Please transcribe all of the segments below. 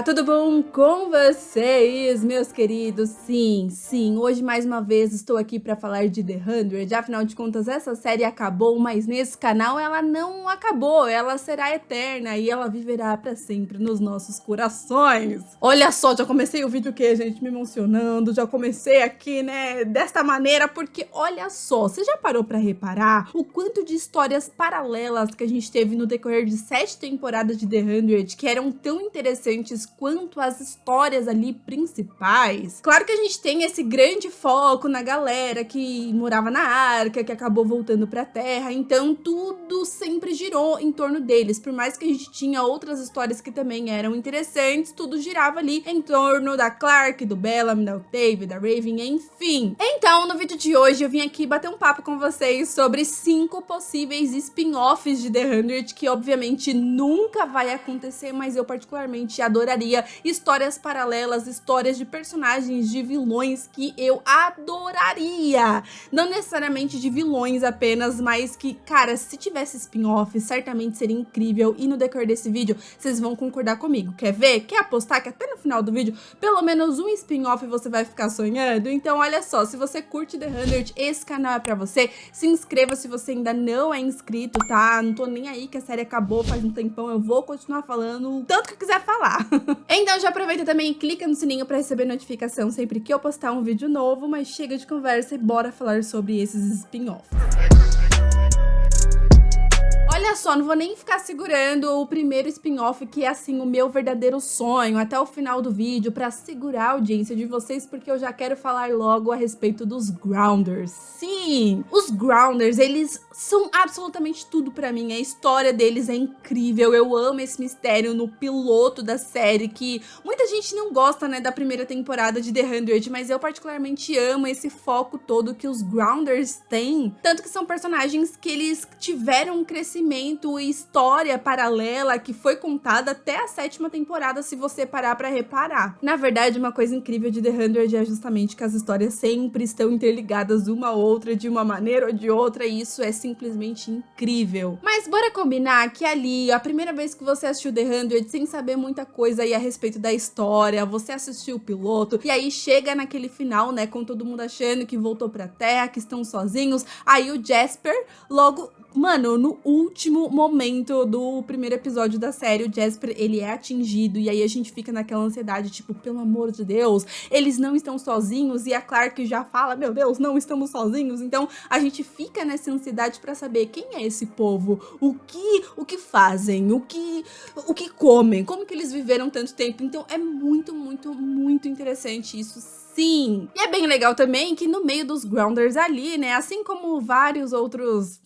Olá, tudo bom com vocês, meus queridos? Sim, hoje mais uma vez estou aqui para falar de The 100, afinal de contas essa série acabou, mas nesse canal ela não acabou, ela será eterna e ela viverá para sempre nos nossos corações. Olha só, já comecei o vídeo que gente, me emocionando, já comecei aqui, né, desta maneira, porque olha só, você já parou para reparar o quanto de histórias paralelas que a gente teve no decorrer de 7 temporadas de The 100, que eram tão interessantes quanto as histórias ali principais? Claro que a gente tem esse grande foco na galera que morava na Arca, que acabou voltando pra Terra, então tudo sempre girou em torno deles, por mais que a gente tinha outras histórias que também eram interessantes, tudo girava ali em torno da Clarke, do Bellamy, da Octavia, da Raven, enfim. Então, no vídeo de hoje eu vim aqui bater um papo com vocês sobre 5 possíveis spin-offs de The 100, que obviamente nunca vai acontecer, mas eu particularmente adoraria. Histórias paralelas, histórias de personagens, de vilões que eu adoraria. Não necessariamente de vilões apenas, mas que, cara, se tivesse spin-off, certamente seria incrível. E no decorrer desse vídeo, vocês vão concordar comigo. Quer ver? Quer apostar que até no final do vídeo, pelo menos um spin-off você vai ficar sonhando? Então, olha só, se você curte The 100, esse canal é pra você. Se inscreva se você ainda não é inscrito, tá? Não tô nem aí que a série acabou faz um tempão, eu vou continuar falando tanto que eu quiser falar. Então já aproveita também e clica no sininho pra receber notificação sempre que eu postar um vídeo novo, mas chega de conversa e bora falar sobre esses spin-offs. Olha só, não vou nem ficar segurando o primeiro spin-off, que é assim, o meu verdadeiro sonho, até o final do vídeo, pra segurar a audiência de vocês, porque eu já quero falar logo a respeito dos Grounders. Sim, os Grounders, eles são absolutamente tudo pra mim, a história deles é incrível, eu amo esse mistério no piloto da série, que muita gente não gosta, né, da primeira temporada de The 100, mas eu particularmente amo esse foco todo que os Grounders têm, tanto que são personagens que eles tiveram um crescimento e história paralela que foi contada até a 7ª temporada, se você parar pra reparar. Na verdade, uma coisa incrível de The 100 é justamente que as histórias sempre estão interligadas uma a outra de uma maneira ou de outra, e isso é simplesmente incrível. Mas bora combinar que ali, a primeira vez que você assistiu The 100, sem saber muita coisa aí a respeito da história, você assistiu o piloto, e aí chega naquele final, né, com todo mundo achando que voltou pra Terra, que estão sozinhos, aí o Jasper logo... Mano, no último momento do primeiro episódio da série, o Jasper, ele é atingido, e aí a gente fica naquela ansiedade, tipo, pelo amor de Deus, eles não estão sozinhos, e a Clarke já fala, meu Deus, não estamos sozinhos, então a gente fica nessa ansiedade pra saber quem é esse povo, o que fazem, o que comem, como que eles viveram tanto tempo, então é muito interessante isso. Sim, e é bem legal também que no meio dos Grounders ali, né, assim como vários outras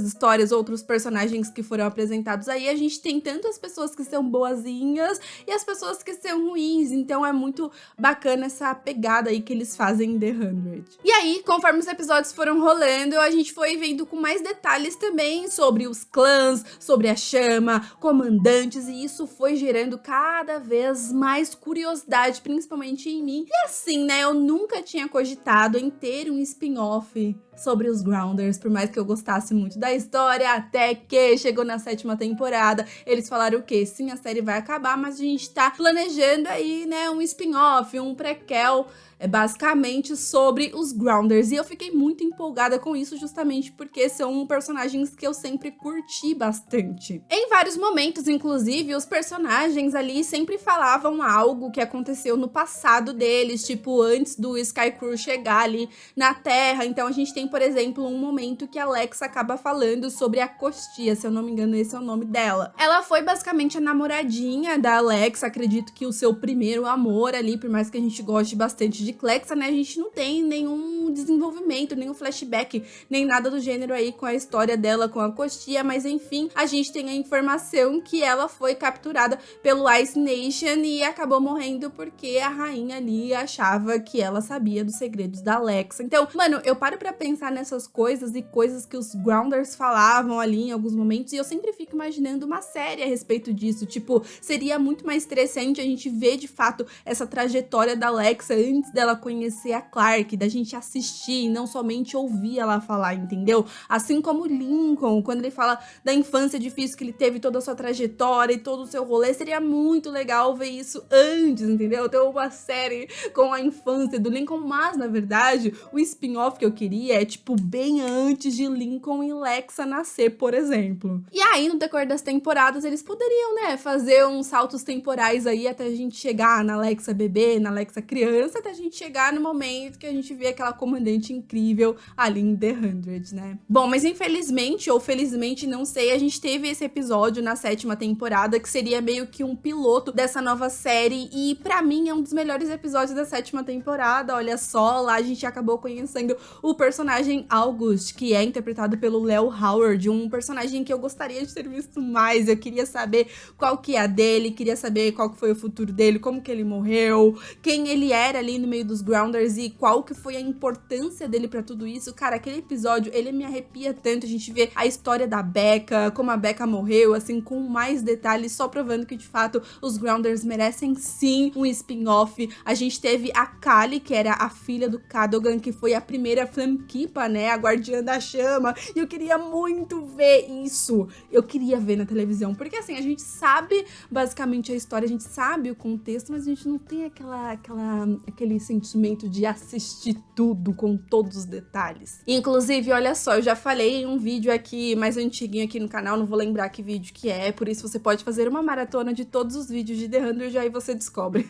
histórias, outros personagens que foram apresentados aí, a gente tem tanto as pessoas que são boazinhas e as pessoas que são ruins, então é muito bacana essa pegada aí que eles fazem em The 100. E aí, conforme os episódios foram rolando, a gente foi vendo com mais detalhes também sobre os clãs, sobre a chama, comandantes, e isso foi gerando cada vez mais curiosidade, principalmente em mim. E assim, né, eu nunca tinha cogitado em ter um spin-off sobre os Grounders, por mais que eu gostasse muito da história, até que chegou na 7ª temporada, eles falaram o quê? Sim, a série vai acabar, mas a gente tá planejando aí, né, um spin-off, um prequel, basicamente sobre os Grounders, e eu fiquei muito empolgada com isso justamente porque são personagens que eu sempre curti bastante. Em vários momentos, inclusive, os personagens ali sempre falavam algo que aconteceu no passado deles, tipo, antes do Skycrew chegar ali na Terra, então a gente tem, por exemplo, um momento que a Alex acaba falando sobre a Costia, se eu não me engano, esse é o nome dela. Ela foi basicamente a namoradinha da Alex, acredito que o seu primeiro amor ali, por mais que a gente goste bastante de Clexa, né, a gente não tem nenhum desenvolvimento, nenhum flashback, nem nada do gênero aí com a história dela com a Costia, mas enfim, a gente tem a informação que ela foi capturada pelo Ice Nation e acabou morrendo porque a rainha ali achava que ela sabia dos segredos da Alexa. Então, mano, eu paro pra pensar pensar nessas coisas e coisas que os Grounders falavam ali em alguns momentos, e eu sempre fico imaginando uma série a respeito disso. Tipo, seria muito mais interessante a gente ver de fato essa trajetória da Alexa antes dela conhecer a Clarke, da gente assistir e não somente ouvir ela falar, entendeu? Assim como Lincoln, quando ele fala da infância difícil que ele teve, toda a sua trajetória e todo o seu rolê, seria muito legal ver isso antes, entendeu? Ter uma série com a infância do Lincoln, mas na verdade o spin-off que eu queria é tipo bem antes de Lincoln e Lexa nascer, por exemplo. E aí no decorrer das temporadas eles poderiam, né, fazer uns saltos temporais aí até a gente chegar na Lexa bebê, na Lexa criança, até a gente chegar no momento que a gente vê aquela comandante incrível ali em The 100, né? Bom, mas infelizmente ou felizmente, não sei, a gente teve esse episódio na 7ª temporada que seria meio que um piloto dessa nova série, e pra mim é um dos melhores episódios da 7ª temporada. Olha só, lá a gente acabou conhecendo o personagem August, que é interpretado pelo Léo Howard, um personagem que eu gostaria de ter visto mais. Eu queria saber qual que é a dele, queria saber qual que foi o futuro dele, como que ele morreu, quem ele era ali no meio dos Grounders e qual que foi a importância dele pra tudo isso. Cara, aquele episódio, ele me arrepia tanto. A gente vê a história da Becca, como a Becca morreu, assim, com mais detalhes, só provando que de fato os Grounders merecem sim um spin-off. A gente teve a Kali, que era a filha do Cadogan, que foi a primeira Flamekeeper, né, a guardiã da chama, e eu queria muito ver isso. Eu queria ver na televisão, porque assim, a gente sabe basicamente a história, a gente sabe o contexto, mas a gente não tem aquele sentimento de assistir tudo com todos os detalhes. Inclusive, olha só, eu já falei em um vídeo aqui mais antiguinho aqui no canal, não vou lembrar que vídeo que é, por isso você pode fazer uma maratona de todos os vídeos de The 100 e aí você descobre.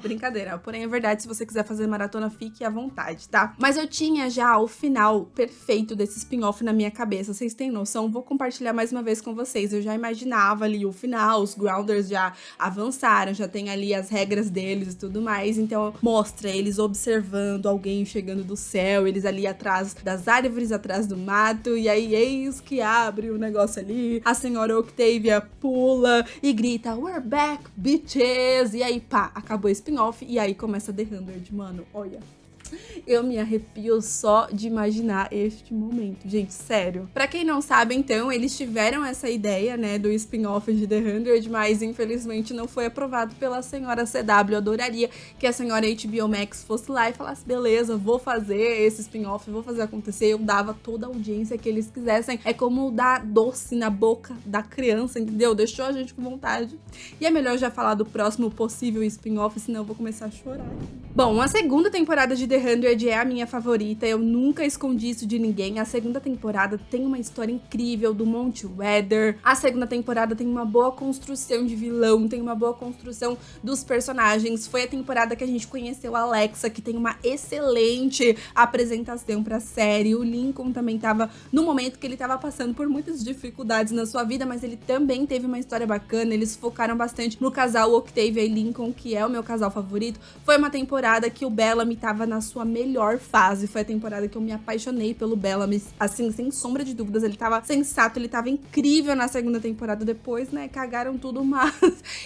Brincadeira, porém é verdade, se você quiser fazer maratona, fique à vontade, tá? Mas eu tinha já o final perfeito desse spin-off na minha cabeça, vocês têm noção? Vou compartilhar mais uma vez com vocês. Eu já imaginava ali o final, os Grounders já avançaram, já tem ali as regras deles e tudo mais, então mostra eles observando alguém chegando do céu, eles ali atrás das árvores, atrás do mato, e aí eis que abre o negócio ali, a senhora Octavia pula e grita "We're back, bitches!" E aí pá, acabou o spin-off e aí começa The 100, mano, olha. Eu me arrepio só de imaginar este momento, gente, sério. Pra quem não sabe, então, eles tiveram essa ideia, né, do spin-off de The 100, mas infelizmente não foi aprovado pela senhora CW. Eu adoraria que a senhora HBO Max fosse lá e falasse, beleza, vou fazer esse spin-off, vou fazer acontecer. Eu dava toda a audiência que eles quisessem. É como dar doce na boca da criança, entendeu? Deixou a gente com vontade. E é melhor já falar do próximo possível spin-off, senão eu vou começar a chorar. Bom, a segunda temporada de The 100 é a minha favorita, eu nunca escondi isso de ninguém. A segunda temporada tem uma história incrível do Monty Weather, a segunda temporada tem uma boa construção de vilão, tem uma boa construção dos personagens. Foi a temporada que a gente conheceu a Alexa, que tem uma excelente apresentação pra série. O Lincoln também tava no momento que ele tava passando por muitas dificuldades na sua vida, mas ele também teve uma história bacana. Eles focaram bastante no casal Octavia e Lincoln, que é o meu casal favorito. Foi uma temporada que o Bellamy tava na sua melhor fase, foi a temporada que eu me apaixonei pelo Bellamy, assim, sem sombra de dúvidas. Ele tava sensato, ele tava incrível na segunda temporada. Depois, né, cagaram tudo, mas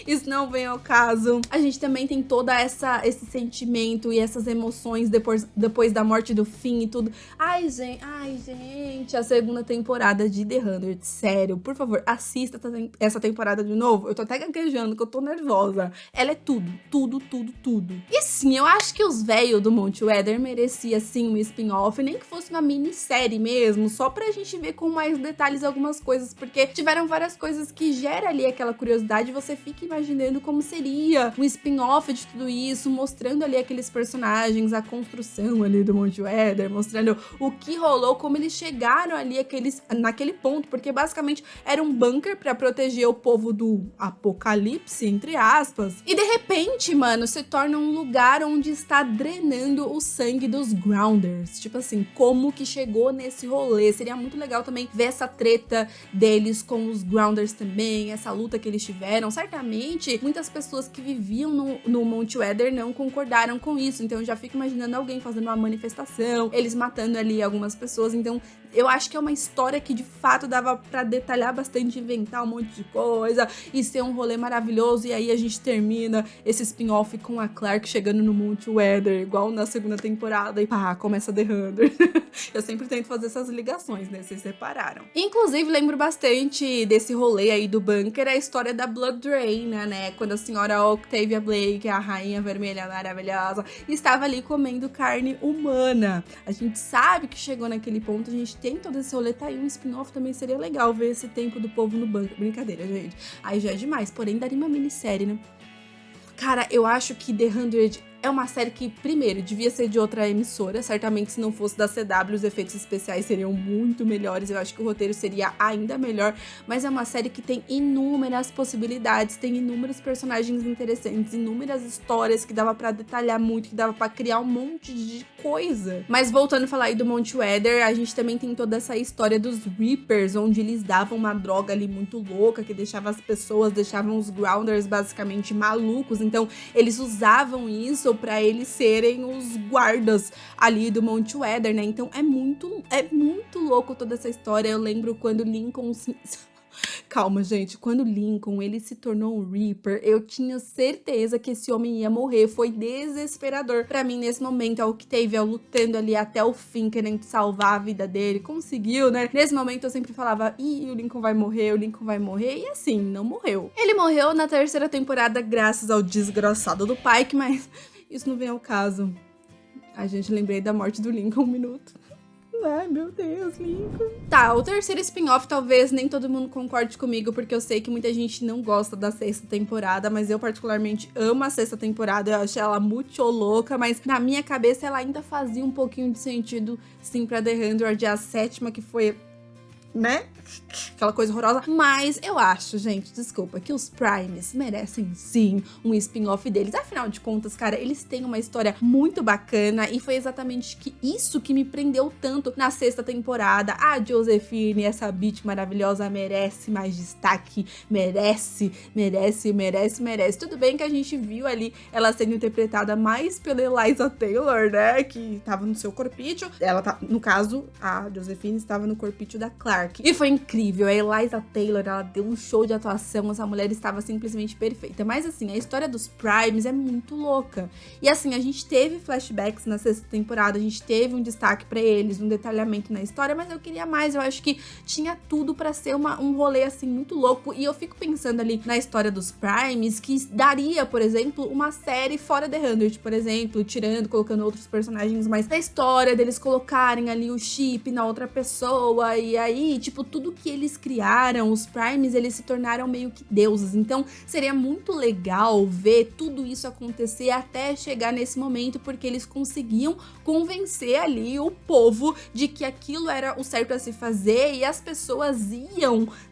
isso não vem ao caso. A gente também tem toda esse sentimento e essas emoções depois da morte do Finn e tudo. Ai, gente, a segunda temporada de The 100, sério, por favor, assista essa temporada de novo. Eu tô até gaguejando, que eu tô nervosa. Ela é tudo. E sim, eu acho que os velhos do Monty Weather merecia sim um spin-off, nem que fosse uma minissérie mesmo, só pra gente ver com mais detalhes algumas coisas, porque tiveram várias coisas que gera ali aquela curiosidade, você fica imaginando como seria um spin-off de tudo isso, mostrando ali aqueles personagens, a construção ali do Monty Weather, mostrando o que rolou, como eles chegaram ali naquele ponto, porque basicamente era um bunker pra proteger o povo do apocalipse, entre aspas, e de repente, mano, se torna um lugar onde está drenando o sangue dos Grounders. Tipo assim, como que chegou nesse rolê? Seria muito legal também ver essa treta deles com os Grounders também, essa luta que eles tiveram. Certamente, muitas pessoas que viviam no Monty Weather não concordaram com isso, então eu já fico imaginando alguém fazendo uma manifestação, eles matando ali algumas pessoas, então eu acho que é uma história que de fato dava pra detalhar bastante, inventar um monte de coisa e ser um rolê maravilhoso. E aí a gente termina esse spin-off com a Clarke chegando no Monte Weather, igual na segunda temporada, e pá, começa The 100. Eu sempre tento fazer essas ligações, né? Vocês separaram. Inclusive, lembro bastante desse rolê aí do bunker, a história da Blood Drain, né? Quando a senhora Octavia Blake, a rainha vermelha maravilhosa, estava ali comendo carne humana. A gente sabe que chegou naquele ponto, a gente tem todo esse rolê, tá aí um spin-off, também seria legal ver esse tempo do povo no bunker. Brincadeira, gente. Aí já é demais, porém daria uma minissérie, né? Cara, eu acho que The 100 é uma série que, primeiro, devia ser de outra emissora. Certamente, se não fosse da CW, os efeitos especiais seriam muito melhores. Eu acho que o roteiro seria ainda melhor. Mas é uma série que tem inúmeras possibilidades, tem inúmeros personagens interessantes, inúmeras histórias que dava pra detalhar muito, que dava pra criar um monte de coisa. Mas voltando a falar aí do Monte Weather, a gente também tem toda essa história dos Reapers, onde eles davam uma droga ali muito louca, que deixava as pessoas, deixavam os Grounders basicamente malucos. Então, eles usavam isso pra eles serem os guardas ali do Monte Weather, né? Então é muito louco toda essa história. Eu lembro quando Lincoln Calma, gente. Quando Lincoln, ele se tornou um Reaper, eu tinha certeza que esse homem ia morrer. Foi desesperador pra mim nesse momento. A Octavia lutando ali até o fim, querendo salvar a vida dele. Conseguiu, né? Nesse momento eu sempre falava, ih, o Lincoln vai morrer, o Lincoln vai morrer. E assim, não morreu. Ele morreu na terceira temporada graças ao desgraçado do Pike, mas isso não vem ao caso. A gente lembrei da morte do Lincoln um minuto. Ai, meu Deus, Lincoln. Tá, o terceiro spin-off talvez nem todo mundo concorde comigo, porque eu sei que muita gente não gosta da sexta temporada, mas eu particularmente amo a sexta temporada, eu achei ela muito louca, mas na minha cabeça ela ainda fazia um pouquinho de sentido, sim, pra The 100, a sétima que foi, né? Aquela coisa horrorosa. Mas eu acho, gente, desculpa, que os Primes merecem sim um spin-off deles. Afinal de contas, cara, eles têm uma história muito bacana e foi exatamente isso que me prendeu tanto na sexta temporada. A Josephine, essa bitch maravilhosa, merece mais destaque. Merece. Tudo bem que a gente viu ali ela sendo interpretada mais pela Eliza Taylor, né? Que tava no seu corpício. Ela tá, no caso, a Josephine estava no corpício da Clarke. E foi incrível, a Eliza Taylor, ela deu um show de atuação, essa mulher estava simplesmente perfeita. Mas assim, a história dos Primes é muito louca. E assim, a gente teve flashbacks na sexta temporada, a gente teve um destaque pra eles, um detalhamento na história, mas eu queria mais, eu acho que tinha tudo pra ser um rolê assim muito louco. E eu fico pensando ali na história dos Primes, que daria, por exemplo, uma série fora The 100, por exemplo, tirando, colocando outros personagens mais da história, deles colocarem ali o chip na outra pessoa, e aí, tipo, tudo que eles criaram, os Primes, eles se tornaram meio que deuses. Então, seria muito legal ver tudo isso acontecer até chegar nesse momento, porque eles conseguiam convencer ali o povo de que aquilo era o certo a se fazer e as pessoas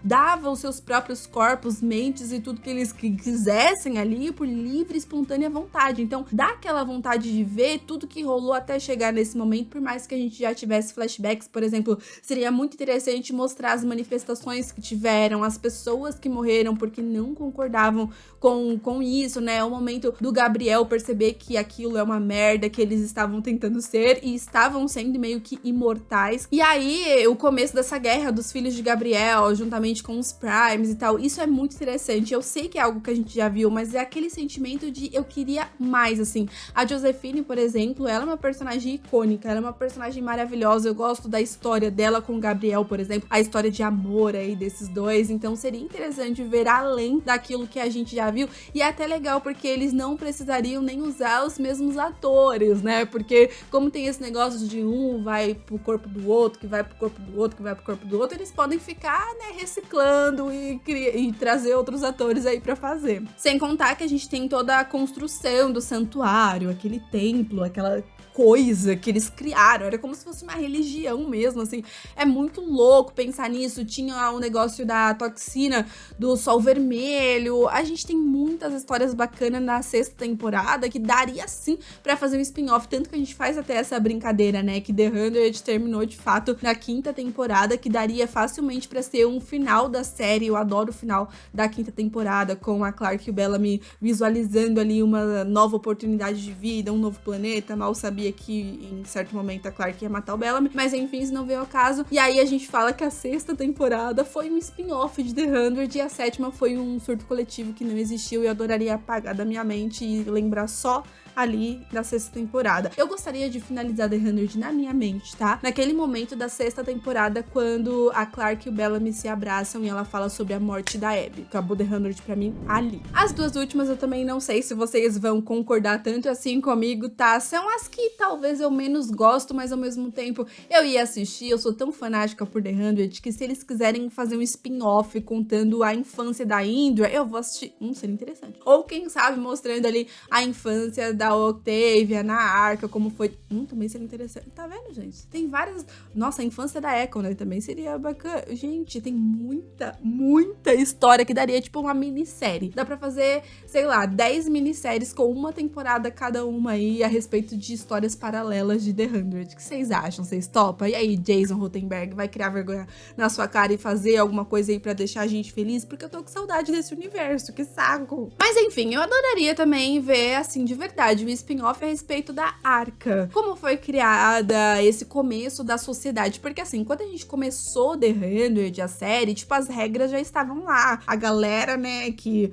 davam seus próprios corpos, mentes e tudo que eles quisessem ali por livre e espontânea vontade. Então, dá aquela vontade de ver tudo que rolou até chegar nesse momento, por mais que a gente já tivesse flashbacks, por exemplo, seria muito interessante mostrar as manifestações que tiveram, as pessoas que morreram porque não concordavam com isso, né? O momento do Gabriel perceber que aquilo é uma merda, que eles estavam tentando ser e estavam sendo meio que imortais. E aí, o começo dessa guerra dos filhos de Gabriel, juntamente com os Primes e tal, isso é muito interessante. Eu sei que é algo que a gente já viu, mas é aquele sentimento de eu queria mais, assim. A Josephine, por exemplo, ela é uma personagem icônica, ela é uma personagem maravilhosa. Eu gosto da história dela com o Gabriel, por exemplo, a história de amor aí desses dois. Então seria interessante ver além daquilo que a gente já viu. E é até legal porque eles não precisariam nem usar os mesmos atores, né? Porque como tem esse negócio de um vai pro corpo do outro, que vai pro corpo do outro, que vai pro corpo do outro, eles podem ficar, né, reciclando e trazer outros atores aí pra fazer. Sem contar que a gente tem toda a construção do santuário, aquele templo, aquela coisa que eles criaram, era como se fosse uma religião mesmo, assim, é muito louco louco pensar nisso. Tinha o negócio da toxina do Sol Vermelho. A gente tem muitas histórias bacanas na 6ª temporada que daria sim pra fazer um spin-off. Tanto que a gente faz até essa brincadeira, né? Que The 100 terminou de fato na 5ª temporada, que daria facilmente pra ser um final da série. Eu adoro o final da 5ª temporada, com a Clarke e o Bellamy visualizando ali uma nova oportunidade de vida, um novo planeta. Mal sabia que em certo momento a Clarke ia matar o Bellamy, mas enfim, isso não veio ao caso. E aí a gente fala que a 6ª temporada foi um spin-off de The 100 e a 7ª foi um surto coletivo que não existiu e eu adoraria apagar da minha mente e lembrar só ali da 6ª temporada. Eu gostaria de finalizar The 100 na minha mente, tá? Naquele momento da 6ª temporada, quando a Clarke e o Bellamy se abraçam e ela fala sobre a morte da Abby. Acabou The 100 pra mim ali. As duas últimas eu também não sei se vocês vão concordar tanto assim comigo, tá? São as que talvez eu menos gosto, mas ao mesmo tempo eu ia assistir. Eu sou tão fanática por The 100 que se eles quiserem fazer um spin-off contando a infância da Indra, eu vou assistir. Seria interessante. Ou quem sabe mostrando ali a infância da Octavia na Arca, como foi. Também seria interessante. Tá vendo, gente? Tem várias. Nossa, a infância da Echo, né? Também seria bacana. Gente, tem muita história que daria tipo uma minissérie. Dá pra fazer, sei lá, 10 minisséries com uma temporada cada uma aí a respeito de histórias paralelas de The 100. O que vocês acham? Vocês topam? E aí, Jason Rothenberg vai criar vergonha na sua cara e fazer alguma coisa aí pra deixar a gente feliz? Porque eu tô com saudade desse universo. Que saco! Mas enfim, eu adoraria também ver, assim, de verdade, um spin-off a respeito da Arca. Como foi criada, esse começo da sociedade. Porque assim, quando a gente começou The 100, a série, tipo, as regras já estavam lá. A galera, né, que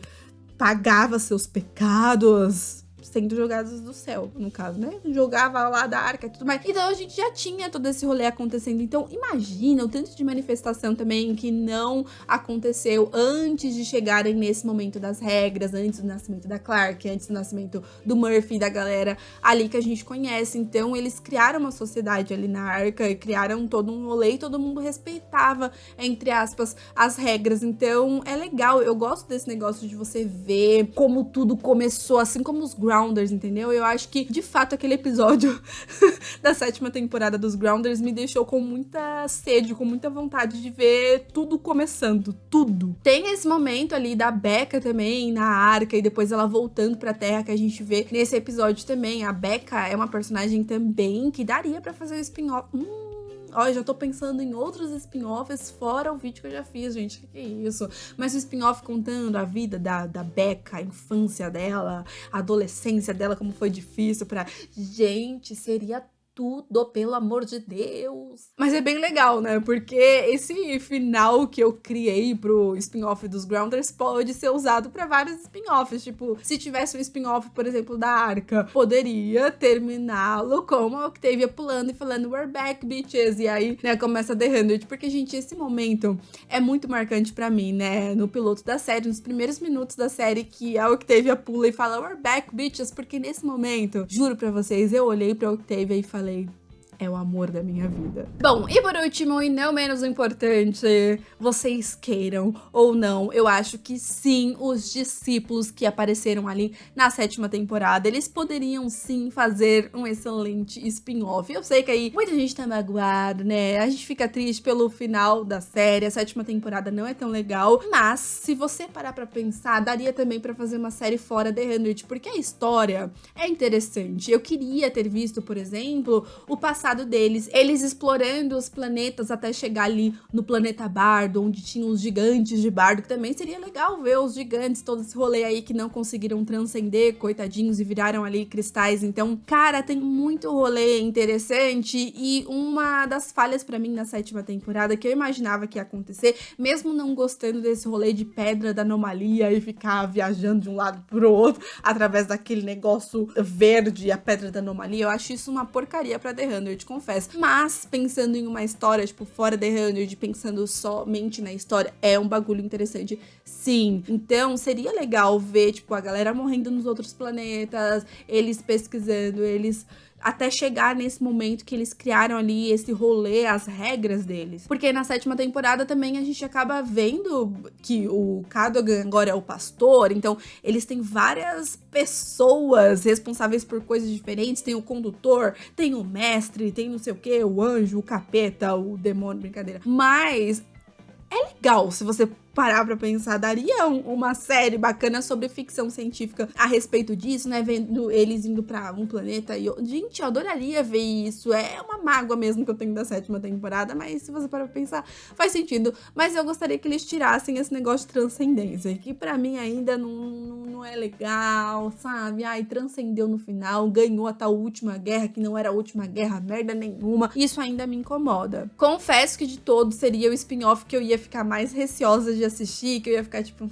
pagava seus pecados sendo jogados do céu, no caso, né? Jogava lá da Arca e tudo mais. Então a gente já tinha todo esse rolê acontecendo. Então imagina o tanto de manifestação também que não aconteceu antes de chegarem nesse momento das regras, antes do nascimento da Clarke, antes do nascimento do Murphy e da galera ali que a gente conhece. Então eles criaram uma sociedade ali na Arca e criaram todo um rolê e todo mundo respeitava, entre aspas, as regras. Então é legal, eu gosto desse negócio de você ver como tudo começou, assim como os Grounders, entendeu? Eu acho que, de fato, aquele episódio da 7ª temporada dos Grounders me deixou com muita sede, com muita vontade de ver tudo começando, tudo. Tem esse momento ali da Becca também, na Arca, e depois ela voltando pra Terra, que a gente vê nesse episódio também. A Becca é uma personagem também que daria pra fazer um spin-off. Ó, eu já tô pensando em outros spin-offs fora o vídeo que eu já fiz, gente. Que é isso? Mas o spin-off contando a vida da Becca, a infância dela, a adolescência dela, como foi difícil pra... Gente, seria tudo, pelo amor de Deus. Mas é bem legal, né? Porque esse final que eu criei pro spin-off dos Grounders pode ser usado pra vários spin-offs. Tipo, se tivesse um spin-off, por exemplo, da Arca, poderia terminá-lo com a Octavia pulando e falando "We're back, bitches!" E aí, né, começa The 100. Porque, gente, esse momento é muito marcante pra mim, né? No piloto da série, nos primeiros minutos da série, que a Octavia pula e fala "We're back, bitches!" Porque nesse momento, juro pra vocês, eu olhei pra Octavia e falei, é o amor da minha vida. Bom, e por último, e não menos importante, vocês queiram ou não, eu acho que sim, os discípulos que apareceram ali na 7ª temporada, eles poderiam sim fazer um excelente spin-off. Eu sei que aí muita gente tá magoada, né? A gente fica triste pelo final da série, a 7ª temporada não é tão legal, mas se você parar pra pensar, daria também pra fazer uma série fora The 100, porque a história é interessante. Eu queria ter visto, por exemplo, o passado deles, eles explorando os planetas até chegar ali no planeta Bardo, onde tinham os gigantes de Bardo, que também seria legal ver os gigantes, todo esse rolê aí que não conseguiram transcender, coitadinhos, e viraram ali cristais. Então, cara, tem muito rolê interessante, e uma das falhas pra mim na 7ª temporada, que eu imaginava que ia acontecer, mesmo não gostando desse rolê de pedra da anomalia e ficar viajando de um lado pro outro, através daquele negócio verde, a pedra da anomalia, eu acho isso uma porcaria pra The 100, confesso. Mas, pensando em uma história, tipo, fora The 100, pensando somente na história, é um bagulho interessante, sim. Então, seria legal ver, tipo, a galera morrendo nos outros planetas, eles pesquisando, eles até chegar nesse momento que eles criaram ali esse rolê, as regras deles. Porque na 7ª temporada também a gente acaba vendo que o Cadogan agora é o pastor, então eles têm várias pessoas responsáveis por coisas diferentes, tem o condutor, tem o mestre, tem não sei o que, o anjo, o capeta, o demônio, brincadeira. Mas é legal se você parar pra pensar, daria uma série bacana sobre ficção científica a respeito disso, né, vendo eles indo pra um planeta e gente, eu adoraria ver isso, é uma mágoa mesmo que eu tenho da 7ª temporada, mas se você parar pra pensar, faz sentido, mas eu gostaria que eles tirassem esse negócio de transcendência, que pra mim ainda não é legal, sabe, ai, transcendeu no final, ganhou a tal última guerra, que não era a última guerra, merda nenhuma, isso ainda me incomoda. Confesso que de todos seria o spin-off que eu ia ficar mais receosa de assistir, que eu ia ficar tipo,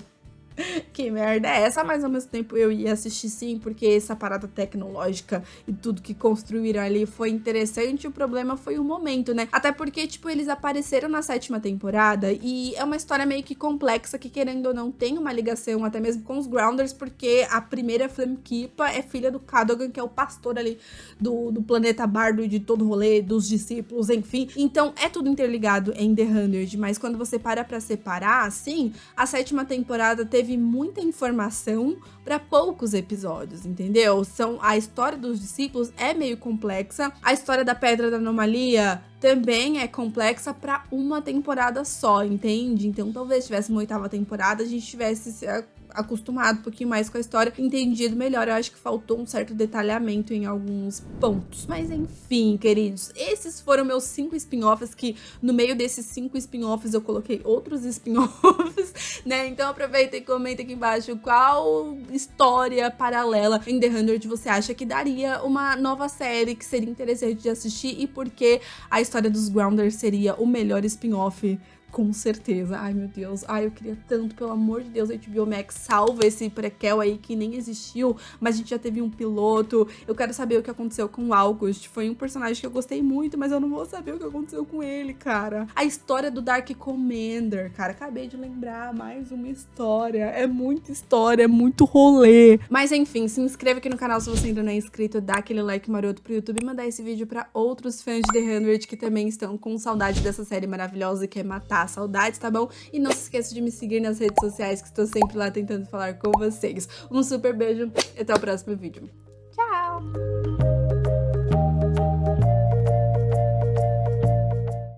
que merda é essa? Mas ao mesmo tempo eu ia assistir sim, porque essa parada tecnológica e tudo que construíram ali foi interessante. O problema foi o momento, né? Até porque, tipo, eles apareceram na 7ª temporada e é uma história meio que complexa que, querendo ou não, tem uma ligação até mesmo com os Grounders, porque a primeira Flamekeeper é filha do Cadogan, que é o pastor ali do planeta Bardo, de todo o rolê, dos discípulos, enfim. Então é tudo interligado em The 100, mas quando você para pra separar, assim, a 7ª temporada teve muita informação para poucos episódios, entendeu? A história dos discípulos é meio complexa, a história da Pedra da Anomalia também é complexa para uma temporada só, entende? Então talvez tivesse uma 8ª temporada, a gente tivesse se acostumado um pouquinho mais com a história, entendido melhor. Eu acho que faltou um certo detalhamento em alguns pontos. Mas enfim, queridos, esses foram meus 5 spin-offs, que no meio desses 5 spin-offs eu coloquei outros spin-offs, né? Então aproveita e comenta aqui embaixo qual história paralela em The 100 você acha que daria uma nova série que seria interessante de assistir e por que a história dos Grounders seria o melhor spin-off. Com certeza. Ai, meu Deus. Ai, eu queria tanto, pelo amor de Deus, a HBO Max salva esse prequel aí que nem existiu, mas a gente já teve um piloto. Eu quero saber o que aconteceu com o August. Foi um personagem que eu gostei muito, mas eu não vou saber o que aconteceu com ele, cara. A história do Dark Commander, cara. Acabei de lembrar mais uma história. É muita história, é muito rolê. Mas enfim, se inscreva aqui no canal se você ainda não é inscrito, dá aquele like maroto pro YouTube e mandar esse vídeo pra outros fãs de The 100 que também estão com saudade dessa série maravilhosa que é matar saudades, tá bom? E não se esqueça de me seguir nas redes sociais, que estou sempre lá tentando falar com vocês. Um super beijo e até o próximo vídeo. Tchau!